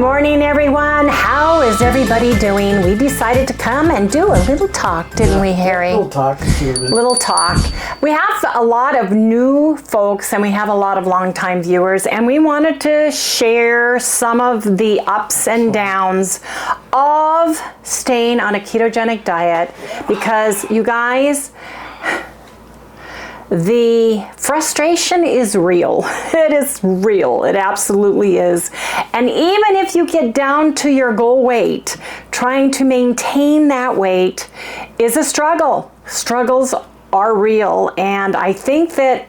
morning, everyone. How is everybody doing? We decided to come and do a little talk, didn't we, Harry? Little talk. Little talk. We have a lot of new folks and we have a lot of longtime viewers, and we wanted to share some of the ups and downs of staying on a ketogenic diet, because you guys, the frustration is real. It is real. It absolutely is. And even if you get down to your goal weight, trying to maintain that weight is a struggle. Struggles are real. And I think that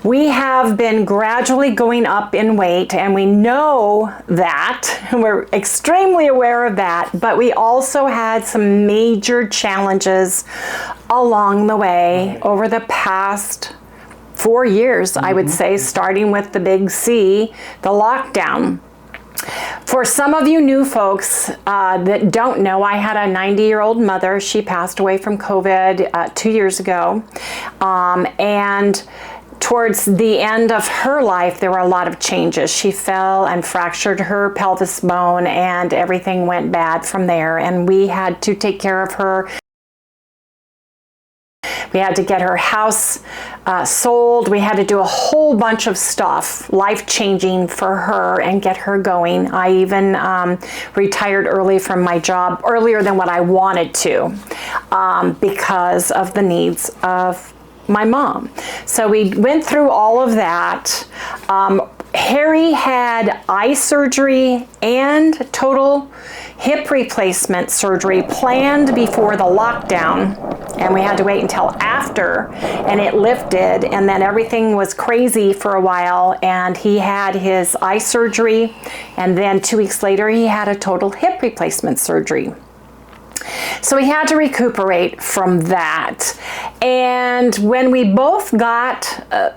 we have been gradually going up in weight, and we know that. We're extremely aware of that, but we also had some major challenges along the way over the past 4 years, I would say, starting with the big C, the lockdown. For some of you new folks that don't know, I had a 90-year-old mother. She passed away from COVID 2 years ago, and towards the end of her life, there were a lot of changes. She fell and fractured her pelvis bone, and everything went bad from there. And we had to take care of her. We had to get her house sold. We had to do a whole bunch of stuff, life-changing for her, and get her going. I even retired early from my job, earlier than what I wanted to, because of the needs of my mom. So we went through all of that. Harry had eye surgery and total hip replacement surgery planned before the lockdown, and we had to wait until after, and it lifted, and then everything was crazy for a while, and he had his eye surgery, and then 2 weeks later he had a total hip replacement surgery. So we had to recuperate from that. And when we both got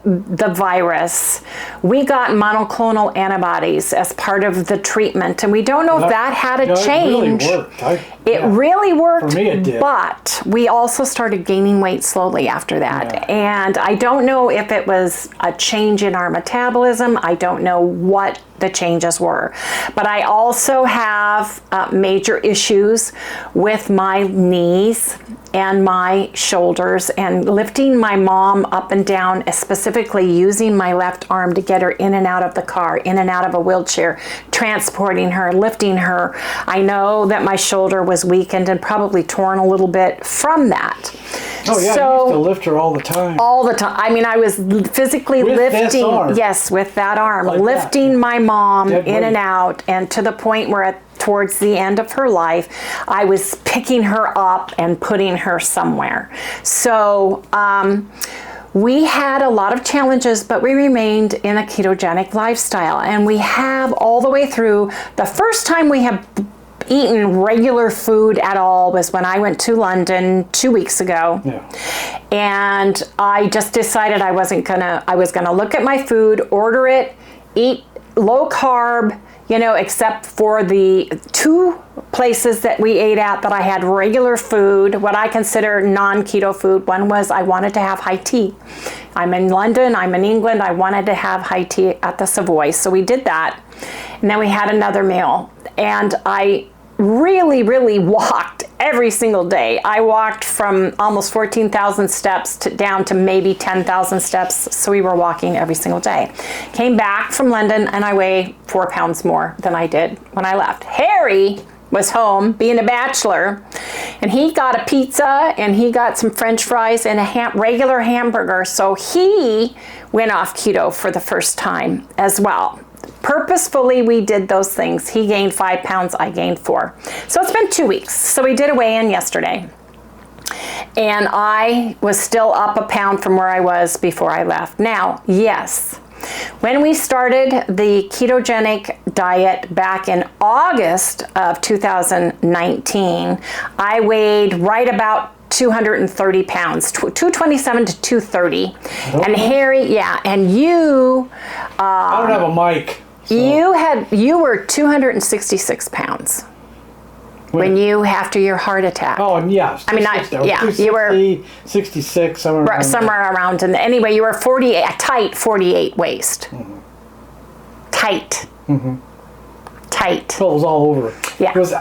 the virus, we got monoclonal antibodies as part of the treatment. And we don't know if that had a change. It really worked. It really worked, for me it did. But we also started gaining weight slowly after that. Yeah. And I don't know if it was a change in our metabolism. I don't know what the changes were. But I also have major issues with my knees and my shoulders, and lifting my mom up and down, specifically using my left arm to get her in and out of the car, in and out of a wheelchair, transporting her, lifting her. I know that my shoulder was weakened and probably torn a little bit from that. Oh yeah, so, you used to lift her all the time. All the time. I mean, I was physically with lifting. This arm. Yes, with that arm, like lifting that. my mom Dead in weight. and out, and to the point where towards the end of her life, I was picking her up and putting her somewhere. So we had a lot of challenges, but we remained in a ketogenic lifestyle, and we have all the way through. The first time we have eaten regular food at all was when I went to London 2 weeks ago. Yeah. And I just decided I was gonna look at my food, order it, eat low carb, except for the 2 places that we ate at that I had regular food, what I consider non-keto food. One was I wanted to have high tea. I'm in London, I'm in England, I wanted to have high tea at the Savoy. So we did that. And then we had another meal. And I really walked every single day. I walked from almost 14,000 steps down to maybe 10,000 steps. So we were walking every single day. Came back from London and I weigh 4 pounds more than I did when I left. Harry was home being a bachelor, and he got a pizza and he got some French fries and a regular hamburger. So he went off keto for the first time as well. Purposefully, we did those things. He gained 5 pounds, I gained 4. So it's been 2 weeks. So we did a weigh-in yesterday. And I was still up a pound from where I was before I left. Now, yes, when we started the ketogenic diet back in August of 2019, I weighed right about 230 pounds, 227 to 230. And Harry, and you... I don't have a mic. So. You were 266 pounds when you, after your heart attack. Oh, and yes. I mean, you were 66, somewhere around. And anyway, you were 48, tight 48 waist. Tight. tight. Well, it was all over. Yeah, It was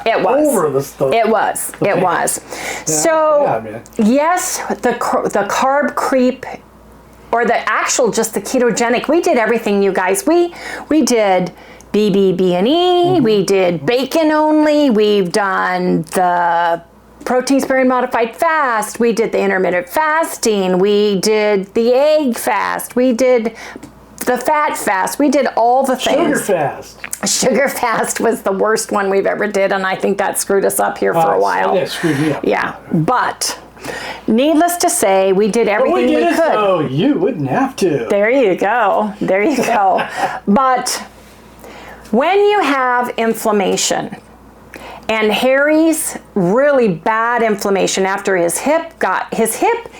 over the stuff. It was. It was. So, man. yes, the carb creep, or the actual just the ketogenic. We did everything, you guys. We did BBB&E. We did bacon only. We've done the protein sparing modified fast. We did the intermittent fasting. We did the egg fast. We did the fat fast. We did all the things. Sugar fast. Sugar fast was the worst one we've ever did, and I think that screwed us up here for a while. Yeah, screwed me up. Yeah, but needless to say, we did everything we could. So you wouldn't have to. There you go. There you go. But when you have inflammation, and Harry's really bad inflammation after his hip,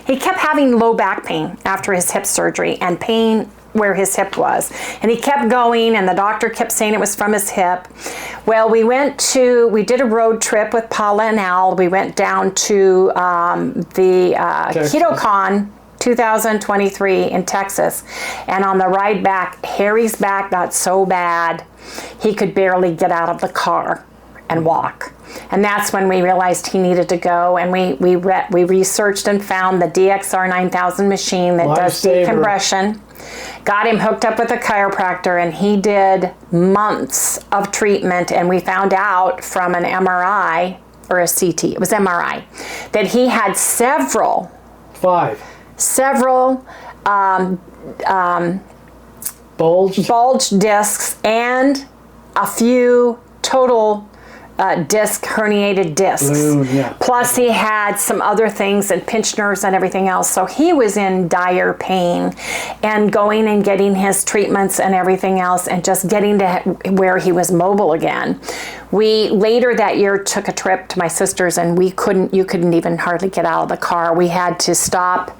he kept having low back pain after his hip surgery and pain where his hip was. And he kept going, and the doctor kept saying it was from his hip. Well, we did a road trip with Paula and Al. We went down to the KetoCon 2023 in Texas. And on the ride back, Harry's back got so bad, he could barely get out of the car and walk. And that's when we realized he needed to go, and we researched and found the DXR 9000 machine that does decompression. Got him hooked up with a chiropractor, and he did months of treatment, and we found out from an MRI or a CT, it was MRI, that he had several bulge discs and a few total herniated discs. Plus he had some other things and pinched nerves and everything else. So he was in dire pain, and going and getting his treatments and everything else, and just getting to where he was mobile again. We later that year took a trip to my sister's, and you couldn't even hardly get out of the car. We had to stop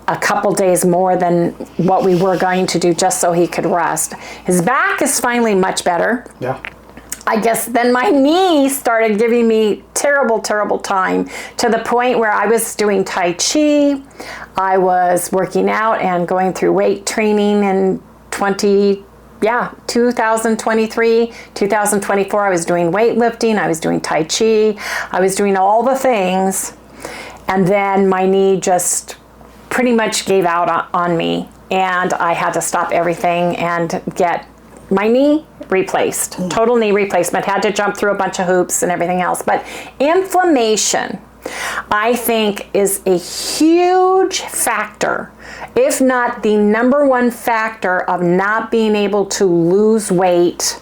a couple days more than what we were going to do just so he could rest. His back is finally much better. Yeah. I guess then my knee started giving me terrible, terrible time, to the point where I was doing Tai Chi. I was working out and going through weight training in 2023, 2024. I was doing weightlifting. I was doing Tai Chi. I was doing all the things. And then my knee just pretty much gave out on me, and I had to stop everything and get my knee replaced, total knee replacement. Had to jump through a bunch of hoops and everything else. But inflammation, I think, is a huge factor, if not the number one factor, of not being able to lose weight,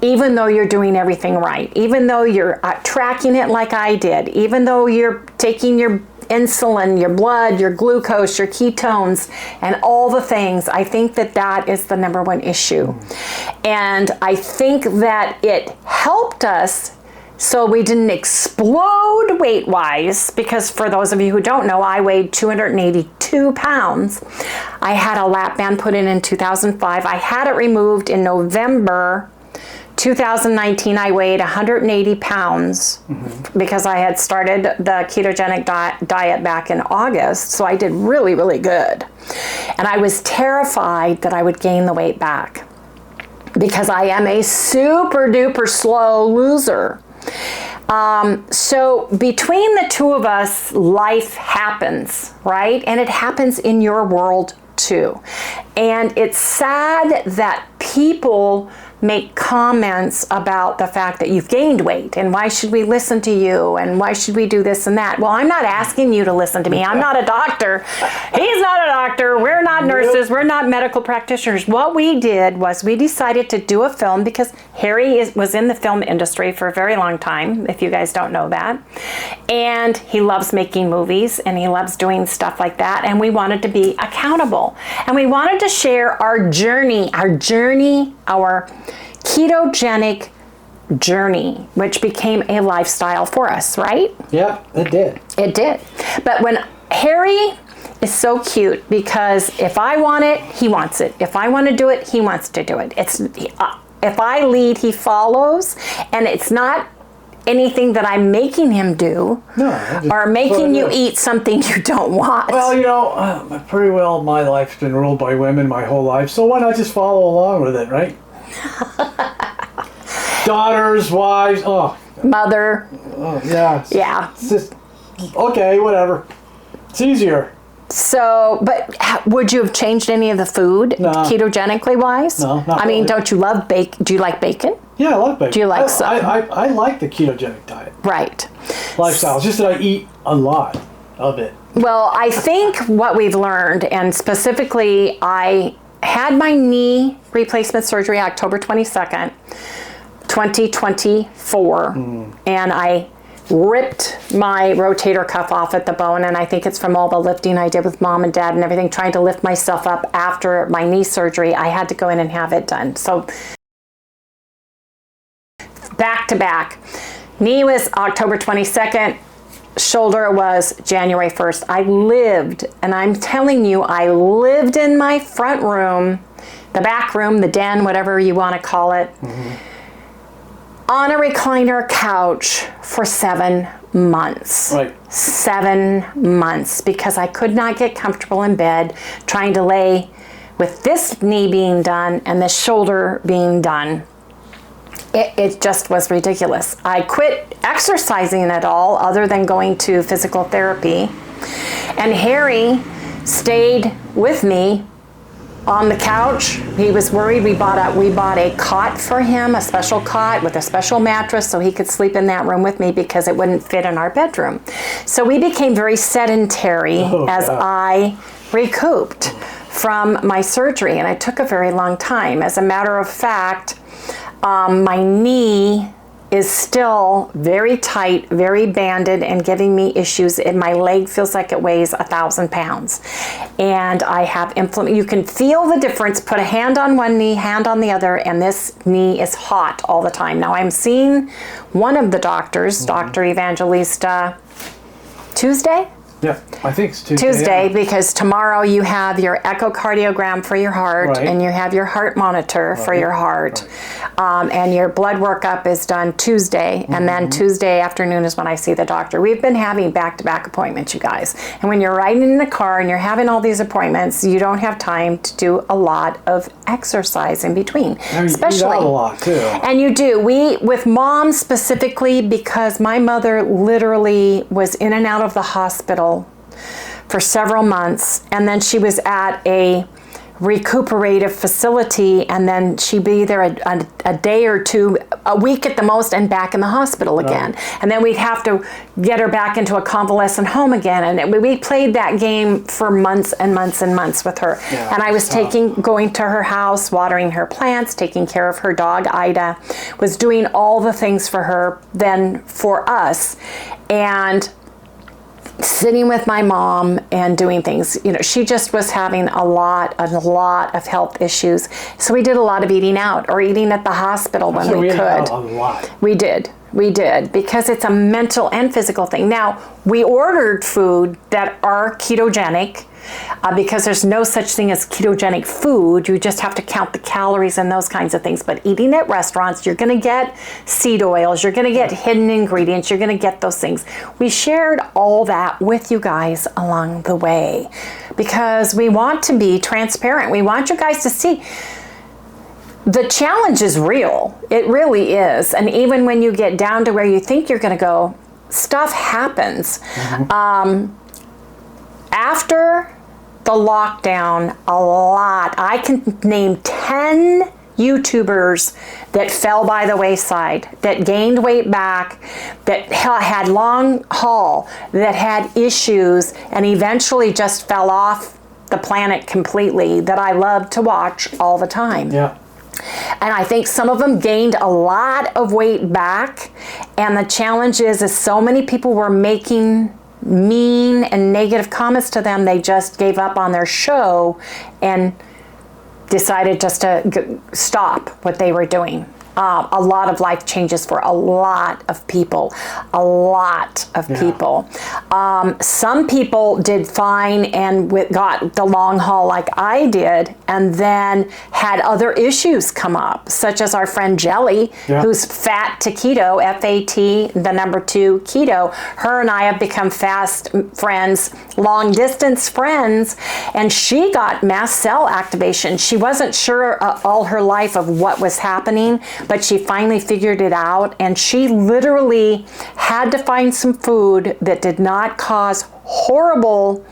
even though you're doing everything right, even though you're tracking it like I did, even though you're taking your insulin, your blood, your glucose, your ketones, and all the things. I think that is the number one issue. And I think that it helped us so we didn't explode weight-wise, because for those of you who don't know, I weighed 282 pounds. I had a lap band put in 2005. I had it removed in November 2019. I weighed 180 pounds because I had started the ketogenic diet back in August. So I did really, really good. And I was terrified that I would gain the weight back, because I am a super duper slow loser. So between the two of us, life happens, right? And it happens in your world too. And it's sad that people make comments about the fact that you've gained weight, and why should we listen to you, and why should we do this and that. Well, I'm not asking you to listen to me. I'm not a doctor. He's not a doctor. We're not nurses. We're not medical practitioners. What we did was we decided to do a film, because Harry was in the film industry for a very long time, if you guys don't know that. And he loves making movies, and he loves doing stuff like that. And we wanted to be accountable. And we wanted to share our journey, our ketogenic journey, which became a lifestyle for us, right? Yeah, it did. It did. But when Harry is so cute, because if I want it, he wants it. If I want to do it, he wants to do it. If I lead, he follows, and it's not anything that I'm making him do, or making you eat something you don't want. Well, pretty well my life's been ruled by women my whole life, so why not just follow along with it, right? daughters, wives, mother. Yeah. Yeah. It's just, okay, whatever. It's easier. So, but would you have changed any of the food ketogenically wise? No, not I mean, really. don't you love bacon? Do you like bacon? Yeah, I like bacon. Do you like I like the ketogenic diet. Right. Lifestyle. It's just that I eat a lot of it. Well, I think what we've learned, and specifically, I had my knee replacement surgery October 22nd, 2024, and I ripped my rotator cuff off at the bone, and I think it's from all the lifting I did with mom and dad and everything, trying to lift myself up after my knee surgery. I had to go in and have it done. So back to back. Knee was October 22nd. Shoulder was January 1st. I lived, and I'm telling you, I lived in my front room, the back room, the den, whatever you want to call it, on a recliner couch for 7 months. Right. 7 months, because I could not get comfortable in bed trying to lay with this knee being done and this shoulder being done. It just was ridiculous. I quit exercising at all other than going to physical therapy. And Harry stayed with me on the couch. He was worried. We bought a cot for him, a special cot with a special mattress so he could sleep in that room with me because it wouldn't fit in our bedroom. So we became very sedentary as I recouped from my surgery, and it took a very long time. As a matter of fact, my knee is still very tight, very banded, and giving me issues. And my leg feels like it weighs 1,000 pounds. And I have inflammation. You can feel the difference. Put a hand on one knee, hand on the other, and this knee is hot all the time. Now I'm seeing one of the doctors, Dr. Evangelista, Tuesday? Yeah, I think it's Tuesday. Because tomorrow you have your echocardiogram for your heart, and you have your heart monitor for your heart, and your blood workup is done Tuesday, and then Tuesday afternoon is when I see the doctor. We've been having back-to-back appointments, you guys, and when you're riding in the car and you're having all these appointments, you don't have time to do a lot of exercise in between, especially. You eat out a lot too. And you do. With mom specifically, because my mother literally was in and out of the hospital for several months, and then she was at a recuperative facility, and then she'd be there a day or two, a week at the most, and back in the hospital again. And then we'd have to get her back into a convalescent home again, and we played that game for months and months and months with her. And I was going to her house, watering her plants, taking care of her dog Ida, was doing all the things for her, then for us, and sitting with my mom and doing things. You know, she just was having a lot of health issues. So we did a lot of eating out, or eating at the hospital when we could. Out a lot. We did, because it's a mental and physical thing. Now, we ordered food that are ketogenic, because there's no such thing as ketogenic food. You just have to count the calories and those kinds of things. But eating at restaurants, you're going to get seed oils, you're going to get hidden ingredients, you're going to get those things. We shared all that with you guys along the way because we want to be transparent. We want you guys to see the challenge is real. It really is. And even when you get down to where you think you're going to go, stuff happens. After the lockdown, I can name 10 YouTubers that fell by the wayside, that gained weight back, that had long haul, that had issues, and eventually just fell off the planet completely, that I love to watch all the time. Yeah. And I think some of them gained a lot of weight back, and the challenge is so many people were making mean and negative comments to them, they just gave up on their show and decided just to stop what they were doing. A lot of life changes for a lot of people. Some people did fine and got the long haul like I did, and then had other issues come up, such as our friend Jelly, who's fat to keto, FAT, the number 2 keto. Her and I have become fast friends, long distance friends, and she got mast cell activation. She wasn't sure all her life of what was happening, but she finally figured it out, and she literally had to find some food that did not cause horrible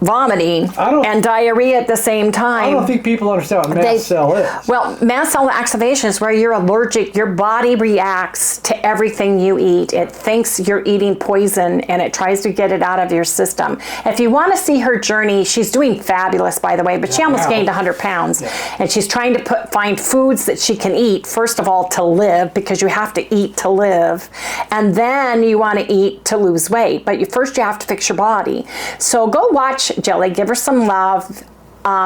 vomiting and diarrhea at the same time. I don't think people understand what mast cell is. Well, mast cell activation is where you're allergic. Your body reacts to everything you eat. It thinks you're eating poison, and it tries to get it out of your system. If you want to see her journey, she's doing fabulous, by the way, but she almost gained 100 pounds. And she's trying to find foods that she can eat, first of all, to live, because you have to eat to live. And then you want to eat to lose weight. But first you have to fix your body. So go watch Jelly, give her some love,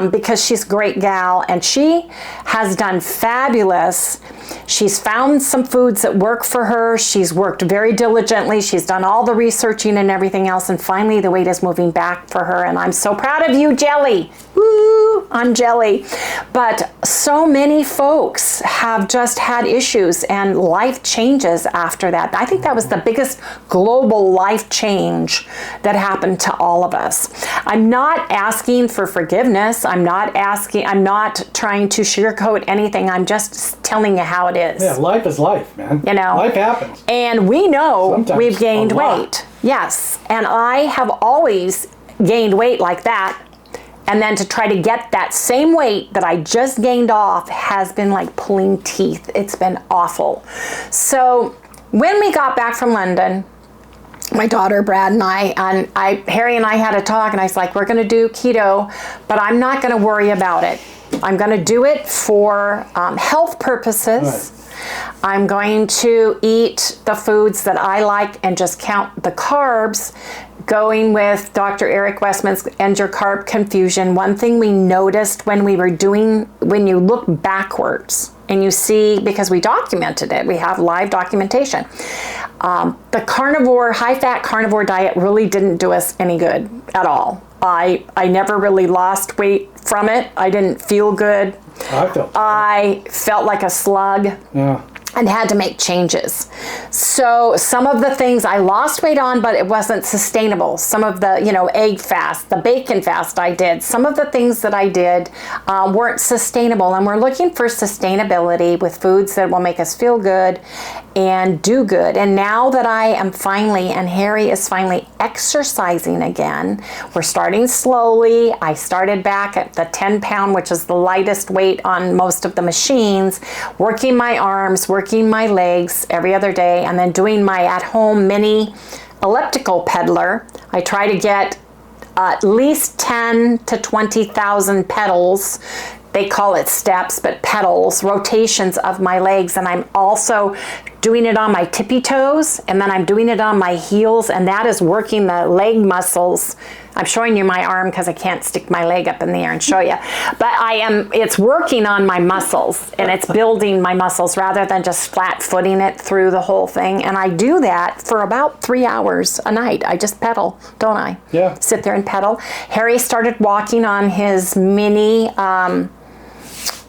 because she's a great gal, and she has done fabulous. She's found some foods that work for her. She's worked very diligently. She's done all the researching and everything else, and finally the weight is moving back for her, and I'm so proud of you, Jelly. Woo! I'm Jelly. But so many folks have just had issues and life changes after that. I think that was the biggest global life change that happened to all of us. I'm not asking for forgiveness. I'm not trying to sugarcoat anything. I'm just telling you how it is. Yeah, life is life, man. You know, life happens. And we know Sometimes we've gained a lot. weight. Yes. And I have always gained weight like that. And then to try to get that same weight that I just gained off has been like pulling teeth. It's been awful. So when we got back from London, my daughter Brad and Harry and I had a talk, and I was like, we're going to do keto, but I'm not going to worry about it. I'm going to do it for health purposes. Right. I'm going to eat the foods that I like and just count the carbs. Going with Dr. Eric Westman's End Your Carb Confusion, one thing we noticed when you look backwards and you see, because we documented it, we have live documentation, the high-fat carnivore diet really didn't do us any good at all. I never really lost weight from it. I didn't feel good. I felt like a slug. Yeah. And had to make changes. So some of the things I lost weight on, but it wasn't sustainable. Some of the, egg fast, the bacon fast I did, some of the things that I did weren't sustainable. And we're looking for sustainability with foods that will make us feel good and do good. And now that I am finally, and Harry is finally exercising again, we're starting slowly. I started back at the 10-pound, which is the lightest weight on most of the machines, working my arms, working my legs every other day, and then doing my at-home mini elliptical peddler. I try to get at least 10 to 20,000 pedals. They call it steps, but pedals, rotations of my legs. And I'm also doing it on my tippy toes, and then I'm doing it on my heels, and that is working the leg muscles. I'm showing you my arm because I can't stick my leg up in the air and show you. But it's working on my muscles, and it's building my muscles rather than just flat footing it through the whole thing. And I do that for about 3 hours a night. I just pedal, don't I? Yeah. Sit there and pedal. Harry started walking on his mini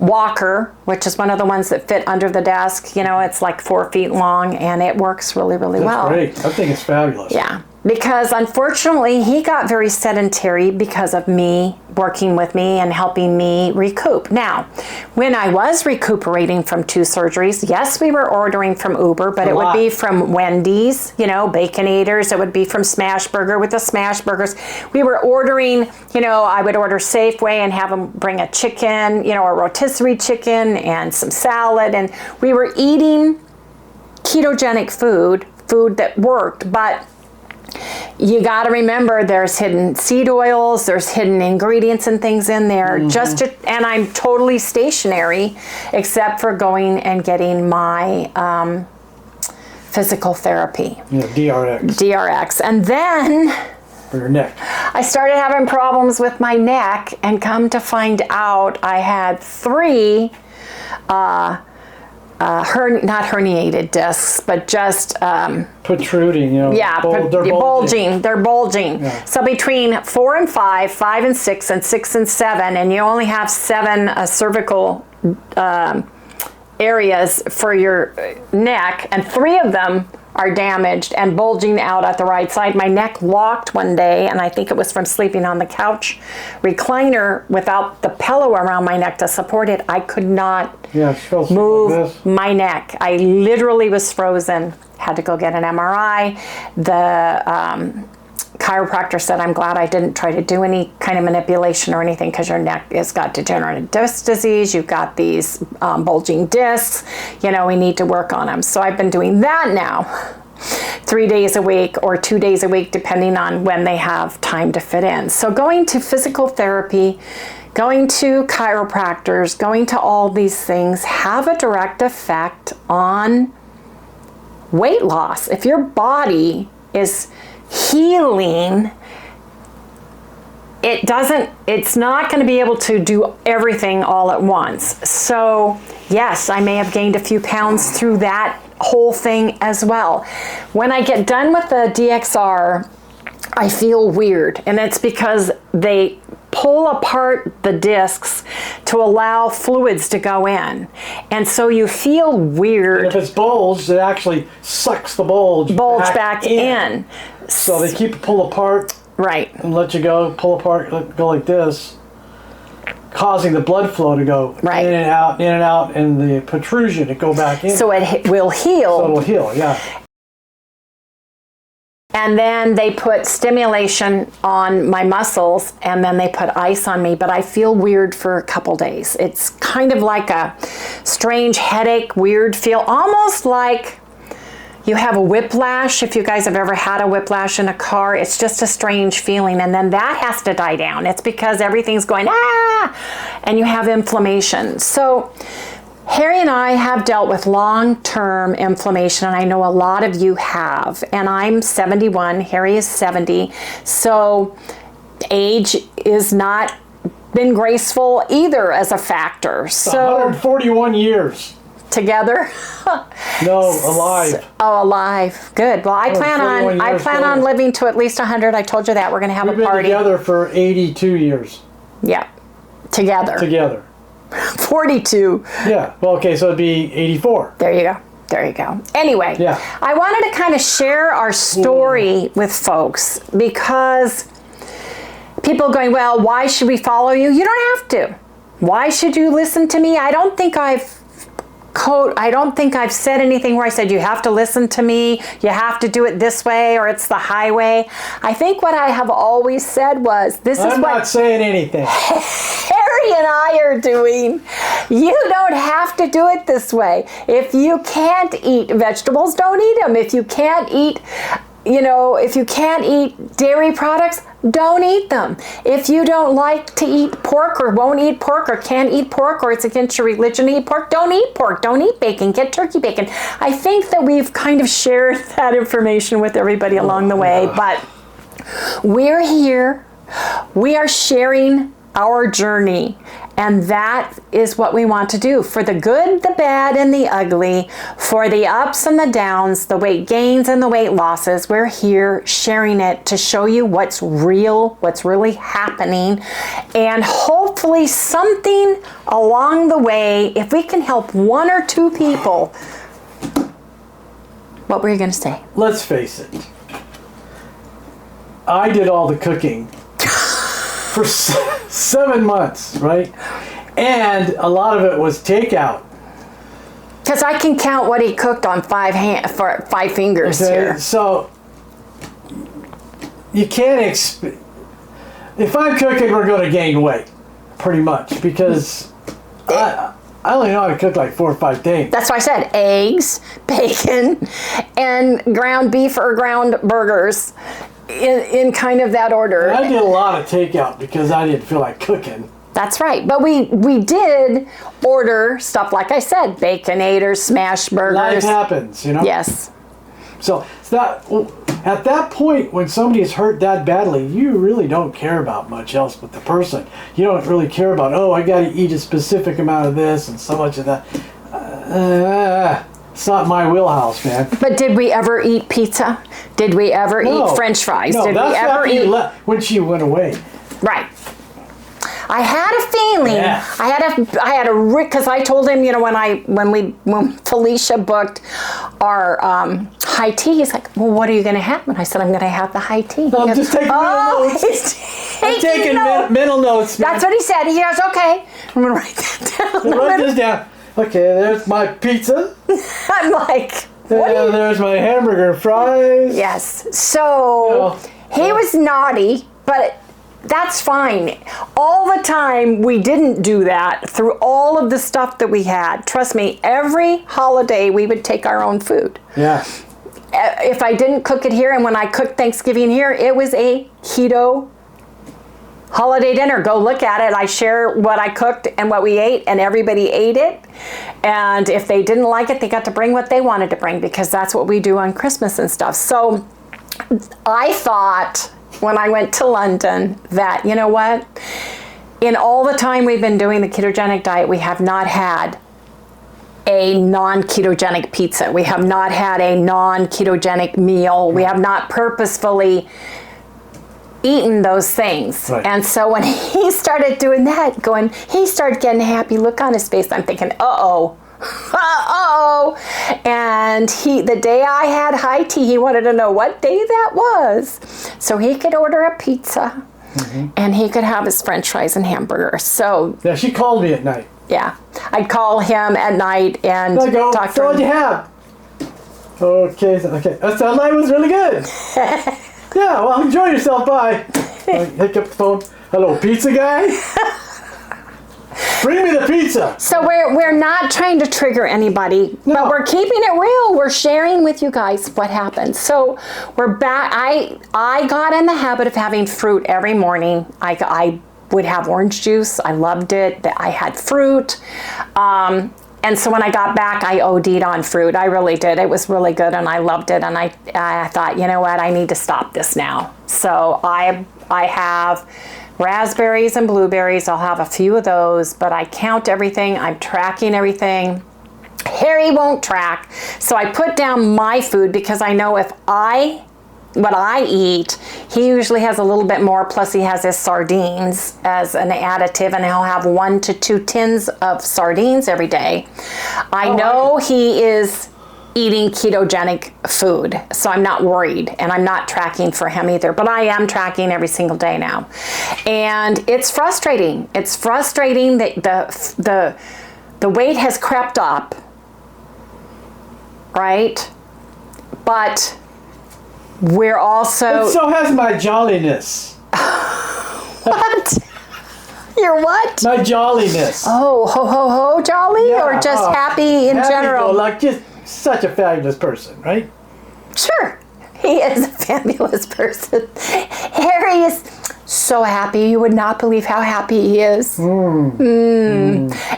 walker, which is one of the ones that fit under the desk. It's like 4 feet long, and it works really, really well. That's great. I think it's fabulous. Yeah. Because unfortunately, he got very sedentary because of me working with me and helping me recoup. Now, when I was recuperating from 2 surgeries, yes, we were ordering from Uber, but it would be from Wendy's, Baconators. It would be from Smashburger with the Smashburgers. We were ordering, I would order Safeway and have them bring a chicken, a rotisserie chicken and some salad. And we were eating ketogenic food that worked, but you got to remember there's hidden seed oils, there's hidden ingredients and things in there. Mm-hmm. And I'm totally stationary except for going and getting my physical therapy. Yeah, DRX. And then for your neck. I started having problems with my neck, and come to find out I had 3 not herniated discs, but just protruding, yeah, they're bulging. They're bulging. Yeah. So between 4 and 5, 5 and 6, and 6 and 7, and you only have 7 cervical areas for your neck, and 3 of them are damaged and bulging out at the right side. My neck locked one day, and I think it was from sleeping on the couch recliner without the pillow around my neck to support it. I could not move like my neck. I literally was frozen. Had to go get an MRI. The chiropractor said, I'm glad I didn't try to do any kind of manipulation or anything, because your neck has got degenerative disc disease. You've got these bulging discs. You know, we need to work on them. So I've been doing that now 3 days a week or 2 days a week, depending on when they have time to fit in. So going to physical therapy, going to chiropractors, going to all these things have a direct effect on weight loss. If your body is healing, it's not going to be able to do everything all at once. So yes, I may have gained a few pounds through that whole thing as well. When I get done with the DXR, I feel weird, and it's because they pull apart the discs to allow fluids to go in, and so you feel weird. And if it's bulged, it actually sucks the bulge back in. So they keep it pull apart, right, and let you go, pull apart, go like this, causing the blood flow to go right, in and out, and the protrusion to go back in. So it will heal. So it'll heal, yeah. And then they put stimulation on my muscles, and then they put ice on me, but I feel weird for a couple days. It's kind of like a strange headache, weird feel, almost like you have a whiplash. If you guys have ever had a whiplash in a car, it's just a strange feeling, and then that has to die down. It's because everything's going, and you have inflammation. So Harry and I have dealt with long-term inflammation, and I know a lot of you have, and I'm 71, Harry is 70, so age is not been graceful either as a factor. So 141 years. Together? No, alive. Oh, alive. Good. Well, I plan on living to at least 100. I told you that. We're going to have a party. We've been together for 82 years. Yeah. Together. 42. Yeah. Well, okay, so it'd be 84. There you go. Anyway, yeah. I wanted to kind of share our story with folks, because people are going, well, why should we follow you? You don't have to. Why should you listen to me? I don't think I've said anything where I said you have to listen to me, you have to do it this way, or it's the highway. I think what I have always said was, I'm not saying anything. Harry and I are doing. You don't have to do it this way. If you can't eat vegetables, don't eat them. If you can't eat, if you can't eat dairy products, don't eat them. If you don't like to eat pork, or won't eat pork, or can't eat pork, or it's against your religion to eat pork, don't eat pork. Don't eat bacon. Get turkey bacon. I think that we've kind of shared that information with everybody along the way, but we're here. We are sharing our journey, and that is what we want to do, for the good, the bad, and the ugly, for the ups and the downs, the weight gains and the weight losses. We're here sharing it to show you what's real, what's really happening, and hopefully something along the way, if we can help one or two people. What were you going to say? Let's face it, I did all the cooking for 7 months, right? And a lot of it was takeout. Because I can count what he cooked on 5 fingers here. So you can't if I'm cooking, we're going to gain weight, pretty much, because I only know how to cook like 4 or 5 things. That's why I said eggs, bacon, and ground beef or ground burgers. In kind of that order. And I did a lot of takeout because I didn't feel like cooking. That's right. But we did order stuff, like I said, Baconators, smash burgers. Life happens, Yes. So at that point, when somebody is hurt that badly, you really don't care about much else but the person. You don't really care about, I got to eat a specific amount of this and so much of that. It's not my wheelhouse, man. But did we ever eat pizza? Did we ever eat French fries? No, did that's we ever eat when she went away. Right. I had a feeling. Yeah. I had a because I told him, you know, when Felicia booked our high tea, he's like, well, what are you going to have? And I said, I'm going to have the high tea. I'm just taking mental notes. I'm taking mental notes. Man. That's what he said. He goes, okay. I'm going to write that down. Write this down. Okay, there's my pizza. I'm like, there's my hamburger and fries. Yes. So he was naughty, but that's fine. All the time we didn't do that through all of the stuff that we had. Trust me, every holiday we would take our own food. Yeah. If I didn't cook it here, and when I cooked Thanksgiving here, it was a keto holiday dinner. Go look at it. I share what I cooked and what we ate, and everybody ate it. And if they didn't like it, they got to bring what they wanted to bring, because that's what we do on Christmas and stuff. So I thought when I went to London that, you know what? In all the time we've been doing the ketogenic diet, we have not had a non-ketogenic pizza. We have not had a non-ketogenic meal. We have not purposefully eaten those things. Right. And so when he started doing that, he started getting a happy look on his face. I'm thinking, uh-oh. And the day I had high tea, he wanted to know what day that was. So he could order a pizza, and he could have his French fries and hamburger. So yeah, she called me at night. Yeah, I'd call him at night and I go, talk to him. So what'd you have? Okay. That night was really good. Yeah, well, enjoy yourself. Bye. Pick up the phone. Hello, pizza guy. Bring me the pizza. So we're not trying to trigger anybody, but we're keeping it real. We're sharing with you guys what happened. So we're back. I got in the habit of having fruit every morning. I would have orange juice. I loved it. I had fruit. And so when I got back, I OD'd on fruit. I really did. It was really good, and I loved it. And I thought, you know what? I need to stop this now. So I have raspberries and blueberries. I'll have a few of those, but I count everything. I'm tracking everything. Harry won't track. So I put down my food, because I know what I eat, he usually has a little bit more, plus he has his sardines as an additive, and he'll have 1 to 2 tins of sardines every day. I know he is eating ketogenic food, so I'm not worried, and I'm not tracking for him either, but I am tracking every single day now. And it's frustrating. It's frustrating that the weight has crept up, right? But we're also... And so has my jolliness. What? Your what? My jolliness. Oh, ho, jolly? Yeah, or just happy in general? Like just such a fabulous person, right? Sure. He is a fabulous person. Harry is so happy. You would not believe how happy he is.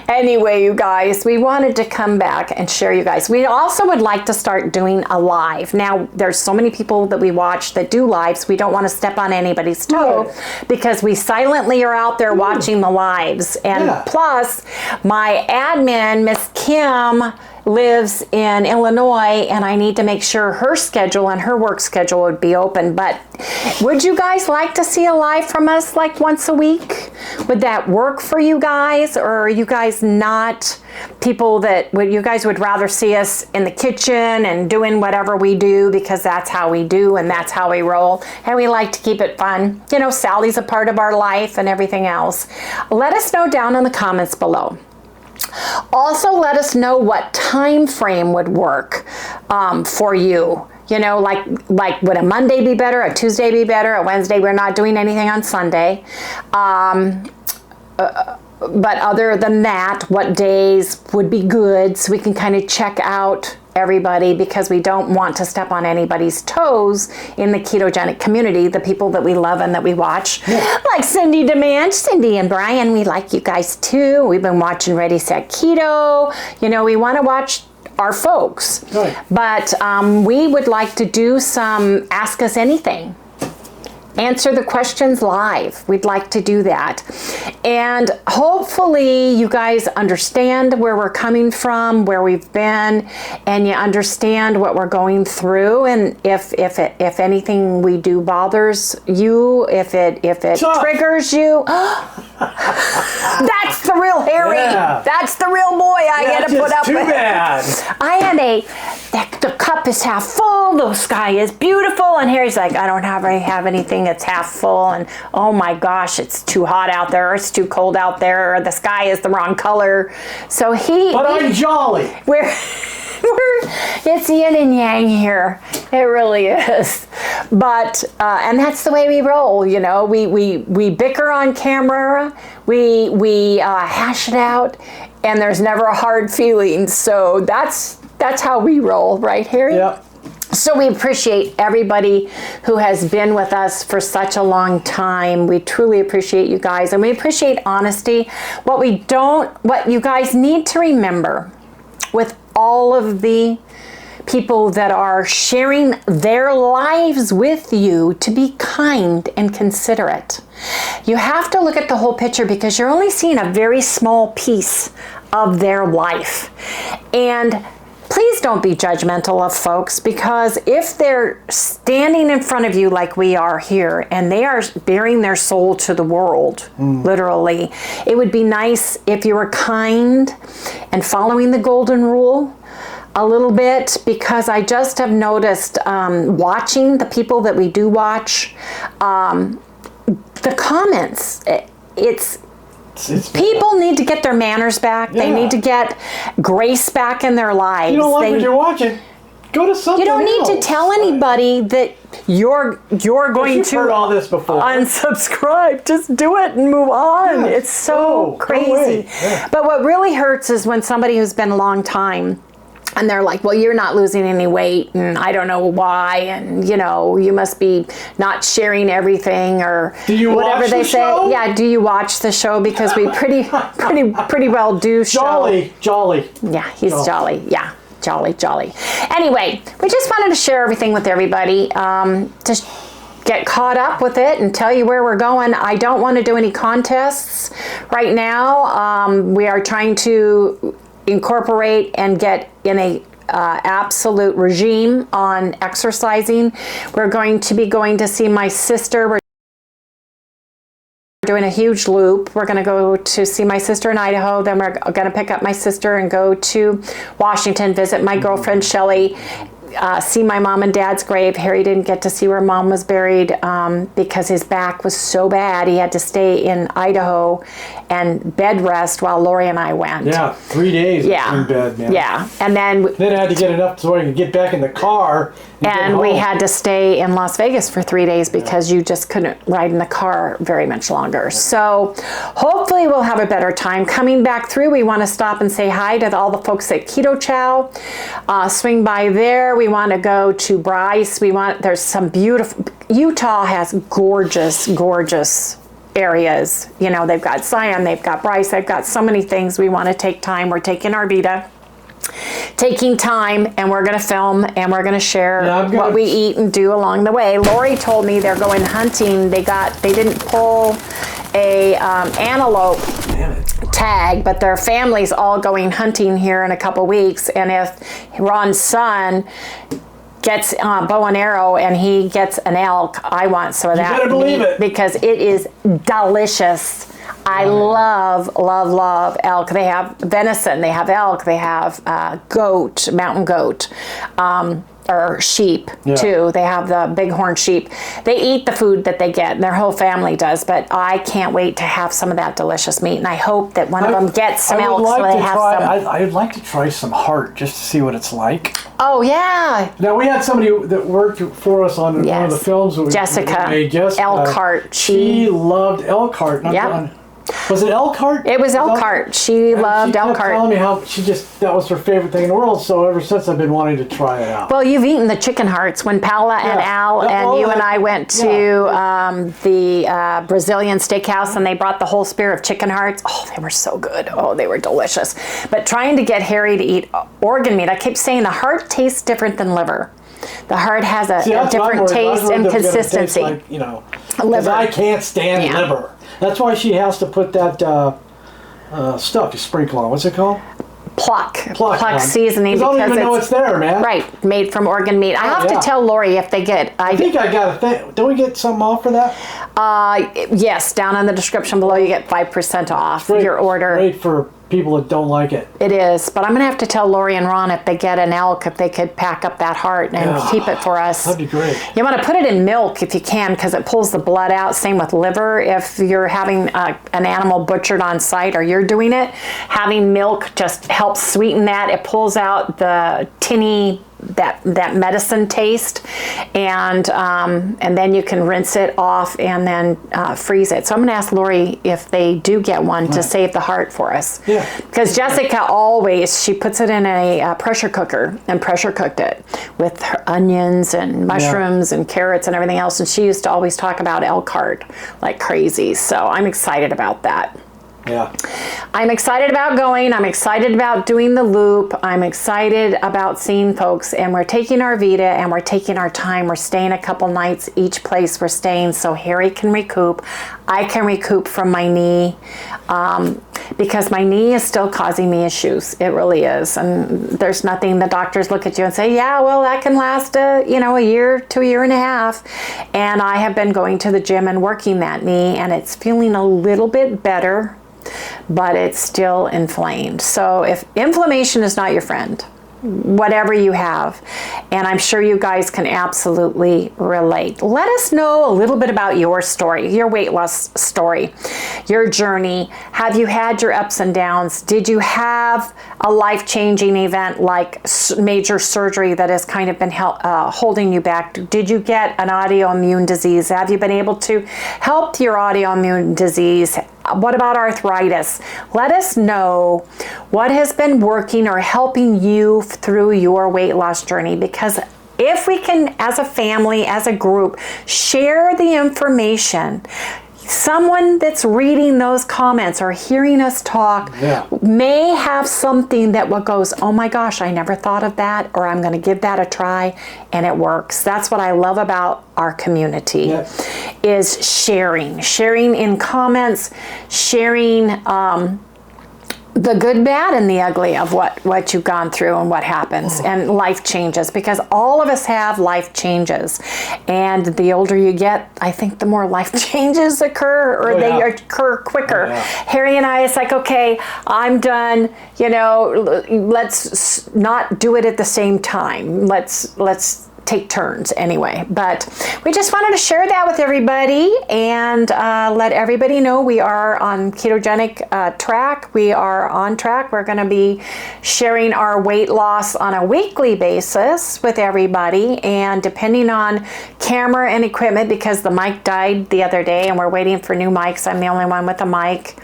Anyway, you guys, we wanted to come back and share you guys. We also would like to start doing a live. Now, there's so many people that we watch that do lives. We don't want to step on anybody's toe because we silently are out there watching the lives. And plus, my admin, Miss Kim, lives in Illinois, and I need to make sure her schedule and her work schedule would be open. But would you guys like to see a live from us like once a week? Would that work for you guys? Or are you guys not people that you guys would rather see us in the kitchen and doing whatever we do, because that's how we do and that's how we roll, and we like to keep it fun. You know, Sally's a part of our life and everything else. Let us know down in the comments below. Also, let us know what time frame would work for you. You know, like would a Monday be better, a Tuesday be better, a Wednesday? We're not doing anything on Sunday. But other than that, what days would be good, so we can kind of check out everybody, because we don't want to step on anybody's toes in the ketogenic community, the people that we love and that we watch. Like Cindy Demand, Cindy and Brian, we like you guys too. We've been watching Ready, Set, Keto. You know, we want to watch our folks. But we would like to do some Ask Us Anything. answer the questions live. We'd like to do that. And hopefully you guys understand where we're coming from, where we've been, and you understand what we're going through. And if anything we do bothers you, if it triggers you, that's the real Harry. Yeah. That's the real boy I had to put up too with. bad. I had the cup is half full, the sky is beautiful, and Harry's like, I don't have anything that's half full, and oh my gosh, it's too hot out there, or it's too cold out there, or the sky is the wrong color. So But I'm jolly. It's yin and yang here. It really is. But, and that's the way we roll, you know. We bicker on camera, we hash it out, and there's never a hard feeling. So that's how we roll, right, Harry? Yep. So we appreciate everybody who has been with us for such a long time. We truly appreciate you guys, and we appreciate honesty. What you guys need to remember with all of the people that are sharing their lives with you, to be kind and considerate. You have to look at the whole picture, because you're only seeing a very small piece of their life. And please don't be judgmental of folks, because if they're standing in front of you like we are here, and they are bearing their soul to the world, literally, it would be nice if you were kind and following the golden rule a little bit, because I just have noticed, watching the people that we do watch, the comments, it's people need to get their manners back. Yeah. They need to get grace back in their lives. You don't like what you're watching, go to something else. You don't need to tell anybody that you're going to heard all this before. Unsubscribe. Just do it and move on. Yeah. It's so crazy. Yeah. But what really hurts is when somebody who's been a long time, and they're like, well, you're not losing any weight, and I don't know why, and you know, you must be not sharing everything, or whatever they say. Show? Yeah, do you watch the show? Because we pretty well do show. Jolly. Yeah, he's jolly. Yeah, jolly. Anyway, we just wanted to share everything with everybody. To get caught up with it and tell you where we're going. I don't want to do any contests right now. We are trying to incorporate and get in a absolute regime on exercising. We're going to be going to see my sister. We're doing a huge loop. We're going to go to see my sister in Idaho. Then we're going to pick up my sister and go to Washington, visit my girlfriend Shelly, see my mom and dad's grave. Harry didn't get to see where mom was buried because his back was so bad. He had to stay in Idaho and bed rest while Lori and I went. Yeah, 3 days in bed, man. Yeah, and then I had to get it up so I could get back in the car. And we had to stay in Las Vegas for 3 days because you just couldn't ride in the car very much longer. So hopefully we'll have a better time. Coming back through, we want to stop and say hi to all the folks at Keto CHOW. Swing by there. We want to go to Bryce. There's some beautiful, Utah has gorgeous areas. You know, they've got Zion, they've got Bryce, they've got so many things. We want to take time. We're taking our Vita, taking time, and we're going to film and we're going to share what we eat and do along the way. Lori told me they're going hunting. They didn't pull a antelope tag, but their family's all going hunting here in a couple weeks. And if Ron's son gets bow and arrow and he gets an elk, I want some of that. You better believe it. Because it is delicious. I love elk. They have venison, they have elk, they have goat, mountain goat, or sheep too. They have the bighorn sheep. They eat the food that they get, and their whole family does, but I can't wait to have some of that delicious meat, and I hope that one of them gets some elk so they have some. I'd like to try some heart just to see what it's like. Oh, yeah. Now, we had somebody that worked for us on one of the films that we made. Jessica. Elk heart. She loved elk heart. Was it elk heart? It was elk heart. She loved elk heart. She kept telling me how that was her favorite thing in the world, so ever since I've been wanting to try it out. Well, you've eaten the chicken hearts. When Paula and Al and you and I went to the Brazilian steakhouse and they brought the whole spear of chicken hearts. Oh, they were so good. Oh, they were delicious. But trying to get Harry to eat organ meat, I kept saying the heart tastes different than liver. The heart has a different taste and consistency. Like, Because I can't stand liver. That's why she has to put that stuff you sprinkle on. What's it called? Pluck seasoning. Because I don't even know it's there, man. Right, made from organ meat. I have to tell Lori if they get. I think I got a thing. Don't we get something off for that? Yes, down in the description below, you get 5% off your order. Great for people that don't like it. It is, but I'm gonna have to tell Lori and Ron if they get an elk, if they could pack up that heart and keep it for us. That'd be great. You want to put it in milk if you can, because it pulls the blood out. Same with liver. If you're having an animal butchered on site or you're doing it, having milk just helps sweeten that. It pulls out the tinny that medicine taste, and then you can rinse it off and then freeze it. So I'm going to ask Lori if they do get one to save the heart for us. Yeah. Because Jessica always, she puts it in a pressure cooker and pressure cooked it with her onions and mushrooms and carrots and everything else. And she used to always talk about elk heart like crazy. So I'm excited about that. Yeah. I'm excited about going. I'm excited about doing the loop. I'm excited about seeing folks, and we're taking our Vita and we're taking our time. We're staying a couple nights each place we're staying so Harry can recoup. I can recoup from my knee because my knee is still causing me issues. It really is. And there's nothing, the doctors look at you and say, yeah, well, that can last a year to a year and a half. And I have been going to the gym and working that knee, and it's feeling a little bit better, but it's still inflamed. So if inflammation is not your friend, whatever you have, and I'm sure you guys can absolutely relate. Let us know a little bit about your story, your weight loss story, your journey. Have you had your ups and downs? Did you have a life-changing event like major surgery that has kind of been holding you back? Did you get an autoimmune disease? Have you been able to help your autoimmune disease? What about arthritis? Let us know what has been working or helping you through your weight loss journey, because if we can, as a family, as a group, share the information, someone that's reading those comments or hearing us talk may have something that goes, oh my gosh, I never thought of that, or I'm going to give that a try, and it works. That's what I love about our community, is sharing in comments, sharing the good, bad, and the ugly of what you've gone through and what happens and life changes, because all of us have life changes, and the older you get, I think the more life changes occur, or they occur quicker. Harry and I, it's like, okay, I'm done, let's not do it at the same time. Let's take turns anyway. But we just wanted to share that with everybody and let everybody know we are on ketogenic track. We are on track. We're going to be sharing our weight loss on a weekly basis with everybody, and depending on camera and equipment, because the mic died the other day and we're waiting for new mics. I'm the only one with a mic.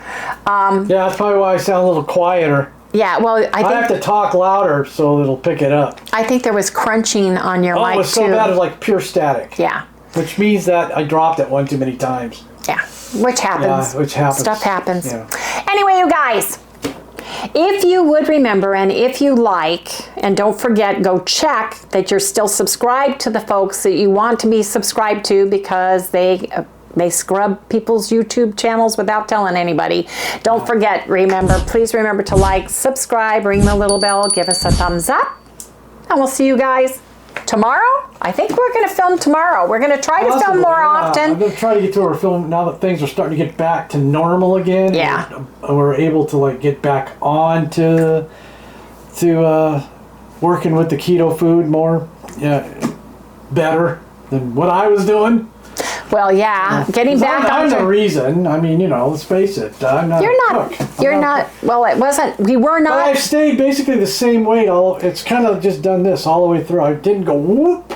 Yeah, that's probably why I sound a little quieter. Yeah, well, I think have to talk louder so it'll pick it up. I think there was crunching on your mic, it was so bad, it was like pure static. Yeah. Which means that I dropped it one too many times. Yeah, which happens. Yeah, which happens. Stuff happens. Yeah. Anyway, you guys, if you would remember, and if you like, and don't forget, go check that you're still subscribed to the folks that you want to be subscribed to, because they scrub people's YouTube channels without telling anybody. Don't forget, please remember to like, subscribe, ring the little bell, give us a thumbs up, and we'll see you guys tomorrow. I think we're going to film tomorrow. We're going to try to film more often. I'm going to try to get to our film now that things are starting to get back to normal again. Yeah. And we're able to get back on to working with the keto food more. Yeah, better than what I was doing. Well, yeah, getting back on. I'm the reason. I mean, let's face it. I'm not. You're not. You're not. Well, it wasn't. We were not. But I've stayed basically the same weight. It's kind of just done this all the way through. I didn't go whoop.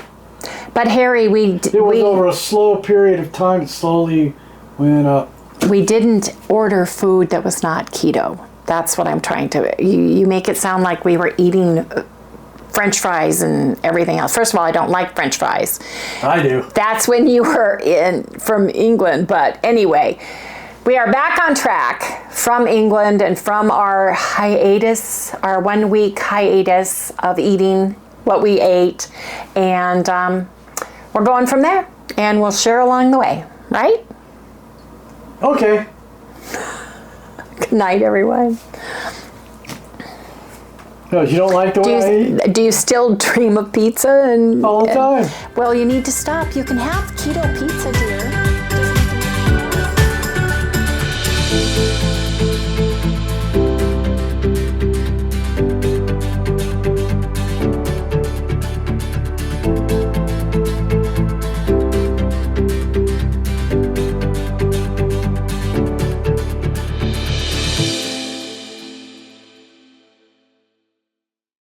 But Harry, it was over a slow period of time. It slowly went up. We didn't order food that was not keto. That's what I'm trying to. You make it sound like we were eating French fries and everything else. First of all, I don't like French fries. I do. That's when you were from England. But anyway, we are back on track from England and from our hiatus, our 1 week hiatus of eating what we ate. And we're going from there, and we'll share along the way. right? Okay. Good night, everyone. No, you don't like the way I eat? Do you still dream of pizza? And All the time. Well, you need to stop. You can have keto pizza, dear.